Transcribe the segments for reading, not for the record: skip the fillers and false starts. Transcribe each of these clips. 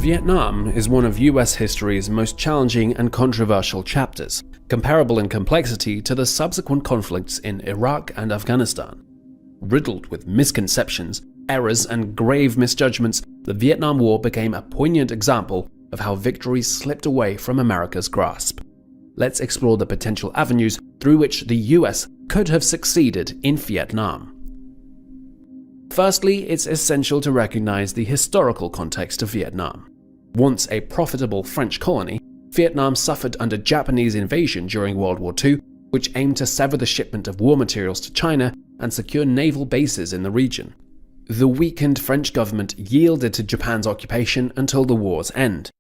Vietnam is one of US history's most challenging and controversial chapters, comparable in complexity to the subsequent conflicts in Iraq and Afghanistan. Riddled with misconceptions, errors, and grave misjudgments, the Vietnam War became a poignant example of how victory slipped away from America's grasp. Let's explore the potential avenues through which the US could have succeeded in Vietnam. Firstly, it's essential to recognize the historical context of Vietnam. Once a profitable French colony, Vietnam suffered under Japanese invasion during World War II, which aimed to sever the shipment of war materials to China and secure naval bases in the region. The weakened French government yielded to Japan's occupation until the war's end.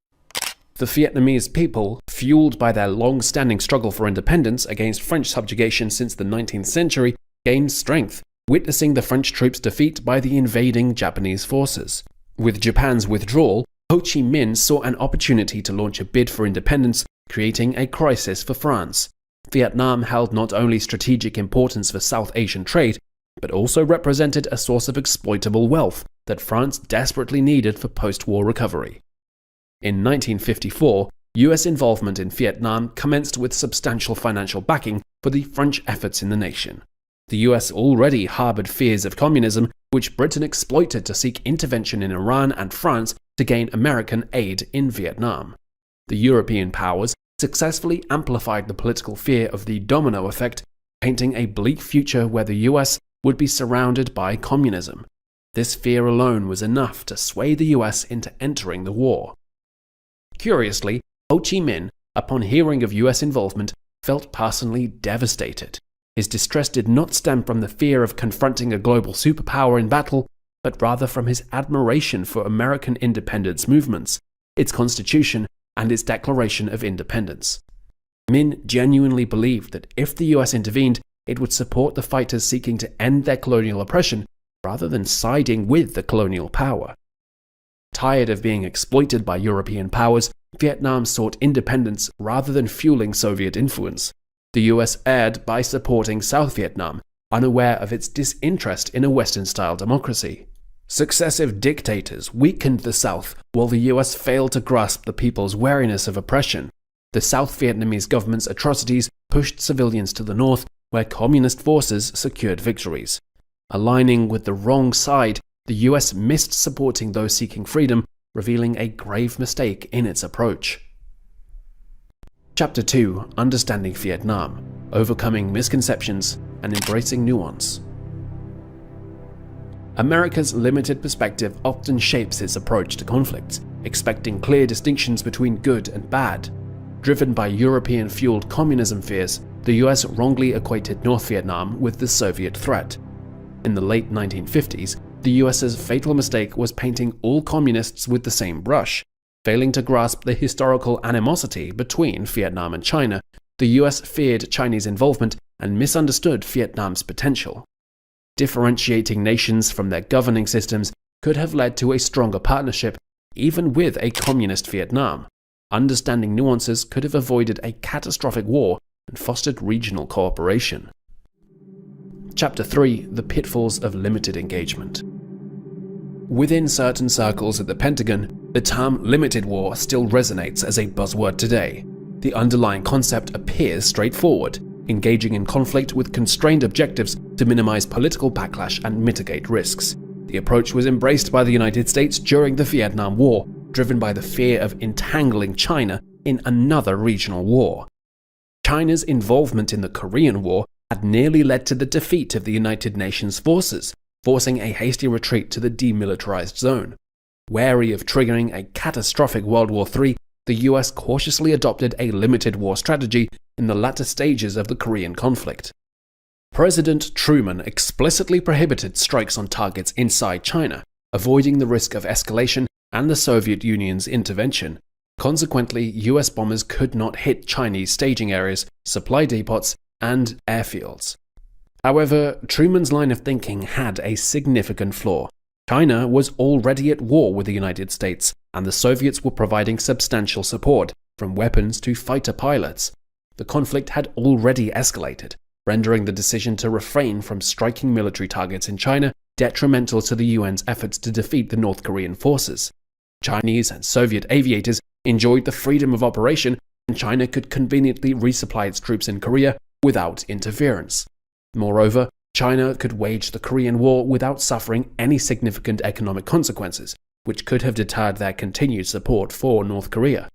The Vietnamese people, fueled by their long-standing struggle for independence against French subjugation since the 19th century, gained strength, witnessing the French troops' defeat by the invading Japanese forces. With Japan's withdrawal, Ho Chi Minh saw an opportunity to launch a bid for independence, creating a crisis for France. Vietnam held not only strategic importance for South Asian trade, but also represented a source of exploitable wealth that France desperately needed for post-war recovery. In 1954, US involvement in Vietnam commenced with substantial financial backing for the French efforts in the nation. The US already harbored fears of communism, which Britain exploited to seek intervention in Iran and France to gain American aid in Vietnam. The European powers successfully amplified the political fear of the domino effect, painting a bleak future where the US would be surrounded by communism. This fear alone was enough to sway the US into entering the war. Curiously, Ho Chi Minh, upon hearing of US involvement, felt personally devastated. His distress did not stem from the fear of confronting a global superpower in battle, but rather from his admiration for American independence movements, its constitution, and its declaration of independence. Minh genuinely believed that if the US intervened, it would support the fighters seeking to end their colonial oppression, rather than siding with the colonial power. Tired of being exploited by European powers, Vietnam sought independence rather than fueling Soviet influence. The US erred by supporting South Vietnam, unaware of its disinterest in a Western-style democracy. Successive dictators weakened the South, while the US failed to grasp the people's wariness of oppression. The South Vietnamese government's atrocities pushed civilians to the north, where communist forces secured victories. Aligning with the wrong side, the US missed supporting those seeking freedom, revealing a grave mistake in its approach. Chapter 2: Understanding Vietnam, Overcoming Misconceptions and Embracing Nuance. America's limited perspective often shapes its approach to conflicts, expecting clear distinctions between good and bad. Driven by European-fueled communism fears, the US wrongly equated North Vietnam with the Soviet threat. In the late 1950s, the US's fatal mistake was painting all communists with the same brush. Failing to grasp the historical animosity between Vietnam and China, the US feared Chinese involvement and misunderstood Vietnam's potential. Differentiating nations from their governing systems could have led to a stronger partnership, even with a communist Vietnam. Understanding nuances could have avoided a catastrophic war and fostered regional cooperation. Chapter 3: The Pitfalls of Limited Engagement. Within certain circles at the Pentagon, the term limited war still resonates as a buzzword today. The underlying concept appears straightforward: engaging in conflict with constrained objectives to minimize political backlash and mitigate risks. The approach was embraced by the United States during the Vietnam War, driven by the fear of entangling China in another regional war. China's involvement in the Korean War had nearly led to the defeat of the United Nations forces, forcing a hasty retreat to the demilitarized zone. Wary of triggering a catastrophic World War III, the US cautiously adopted a limited war strategy in the latter stages of the Korean conflict. President Truman explicitly prohibited strikes on targets inside China, avoiding the risk of escalation and the Soviet Union's intervention. Consequently, US bombers could not hit Chinese staging areas, supply depots, and airfields. However, Truman's line of thinking had a significant flaw. China was already at war with the United States, and the Soviets were providing substantial support, from weapons to fighter pilots. The conflict had already escalated, rendering the decision to refrain from striking military targets in China detrimental to the UN's efforts to defeat the North Korean forces. Chinese and Soviet aviators enjoyed the freedom of operation, and China could conveniently resupply its troops in Korea without interference. Moreover, China could wage the Korean War without suffering any significant economic consequences, which could have deterred their continued support for North Korea.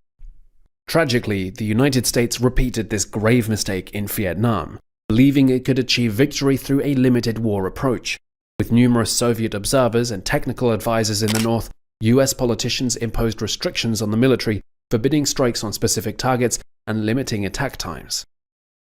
Tragically, the United States repeated this grave mistake in Vietnam, believing it could achieve victory through a limited war approach. With numerous Soviet observers and technical advisors in the north, US politicians imposed restrictions on the military, forbidding strikes on specific targets and limiting attack times.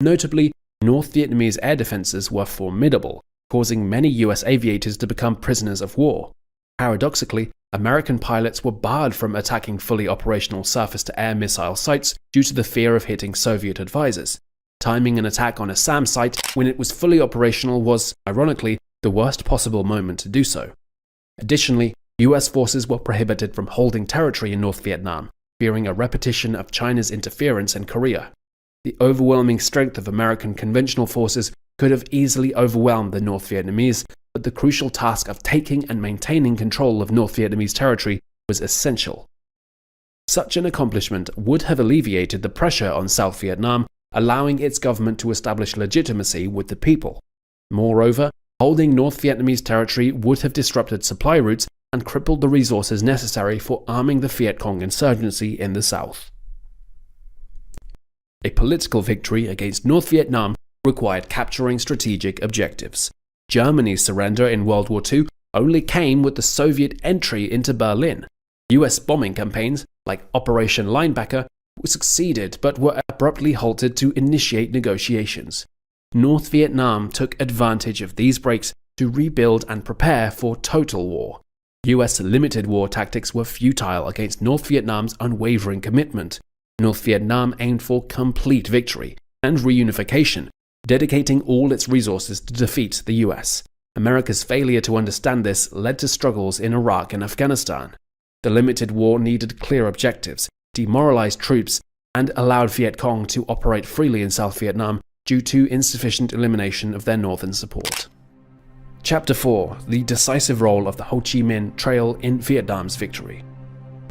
Notably, North Vietnamese air defenses were formidable, causing many US aviators to become prisoners of war. Paradoxically, American pilots were barred from attacking fully operational surface-to-air missile sites due to the fear of hitting Soviet advisors. Timing an attack on a SAM site when it was fully operational was, ironically, the worst possible moment to do so. Additionally, US forces were prohibited from holding territory in North Vietnam, fearing a repetition of China's interference in Korea. The overwhelming strength of American conventional forces could have easily overwhelmed the North Vietnamese, but the crucial task of taking and maintaining control of North Vietnamese territory was essential. Such an accomplishment would have alleviated the pressure on South Vietnam, allowing its government to establish legitimacy with the people. Moreover, holding North Vietnamese territory would have disrupted supply routes and crippled the resources necessary for arming the Viet Cong insurgency in the south. A political victory against North Vietnam required capturing strategic objectives. Germany's surrender in World War II only came with the Soviet entry into Berlin. US bombing campaigns, like Operation Linebacker, succeeded but were abruptly halted to initiate negotiations. North Vietnam took advantage of these breaks to rebuild and prepare for total war. US limited war tactics were futile against North Vietnam's unwavering commitment. North Vietnam aimed for complete victory and reunification, dedicating all its resources to defeat the US. America's failure to understand this led to struggles in Iraq and Afghanistan. The limited war needed clear objectives, demoralized troops, and allowed Viet Cong to operate freely in South Vietnam due to insufficient elimination of their northern support. Chapter 4: The decisive role of the Ho Chi Minh Trail in Vietnam's victory.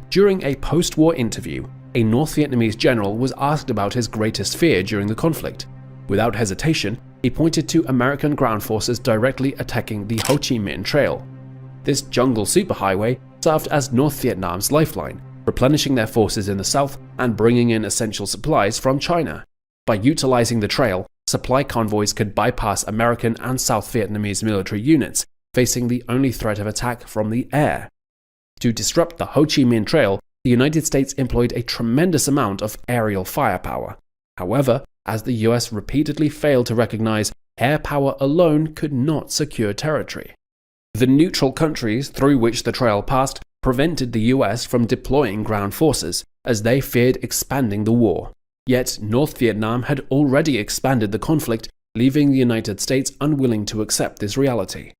During a post-war interview, a North Vietnamese general was asked about his greatest fear during the conflict. Without hesitation, he pointed to American ground forces directly attacking the Ho Chi Minh Trail. This jungle superhighway served as North Vietnam's lifeline, replenishing their forces in the south and bringing in essential supplies from China. By utilizing the trail, supply convoys could bypass American and South Vietnamese military units, facing the only threat of attack from the air. To disrupt the Ho Chi Minh Trail, the United States employed a tremendous amount of aerial firepower. However, as the US repeatedly failed to recognize, air power alone could not secure territory. The neutral countries through which the trail passed prevented the US from deploying ground forces, as they feared expanding the war. Yet North Vietnam had already expanded the conflict, leaving the United States unwilling to accept this reality.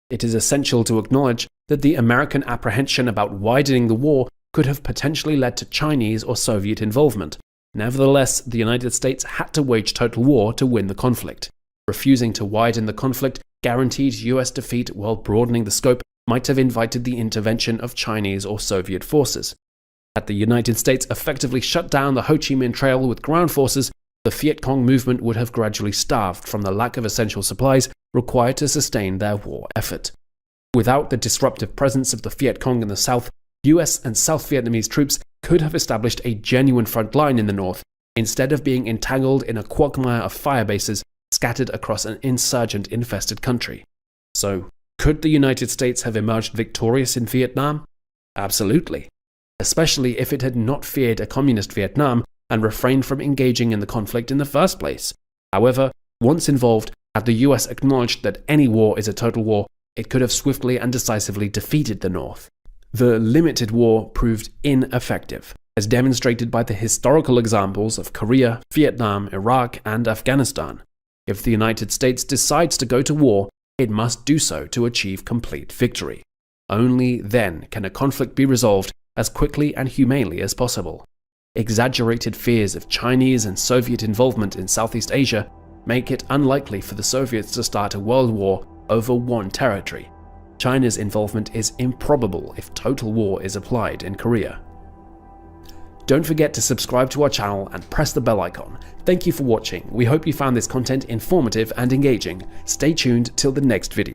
It is essential to acknowledge that the American apprehension about widening the war could have potentially led to Chinese or Soviet involvement. Nevertheless, the United States had to wage total war to win the conflict. Refusing to widen the conflict guaranteed US defeat, while broadening the scope might have invited the intervention of Chinese or Soviet forces. Had the United States effectively shut down the Ho Chi Minh Trail with ground forces, the Viet Cong movement would have gradually starved from the lack of essential supplies required to sustain their war effort. Without the disruptive presence of the Viet Cong in the south, US and South Vietnamese troops could have established a genuine front line in the north, instead of being entangled in a quagmire of fire bases scattered across an insurgent-infested country. So, could the United States have emerged victorious in Vietnam? Absolutely. Especially if it had not feared a communist Vietnam and refrained from engaging in the conflict in the first place. However, once involved, had the US acknowledged that any war is a total war, it could have swiftly and decisively defeated the North. The limited war proved ineffective, as demonstrated by the historical examples of Korea, Vietnam, Iraq, and Afghanistan. If the United States decides to go to war, it must do so to achieve complete victory. Only then can a conflict be resolved as quickly and humanely as possible. Exaggerated fears of Chinese and Soviet involvement in Southeast Asia make it unlikely for the Soviets to start a world war over one territory. China's involvement is improbable if total war is applied in Korea. Don't forget to subscribe to our channel and press the bell icon. Thank you for watching. We hope you found this content informative and engaging. Stay tuned till the next video.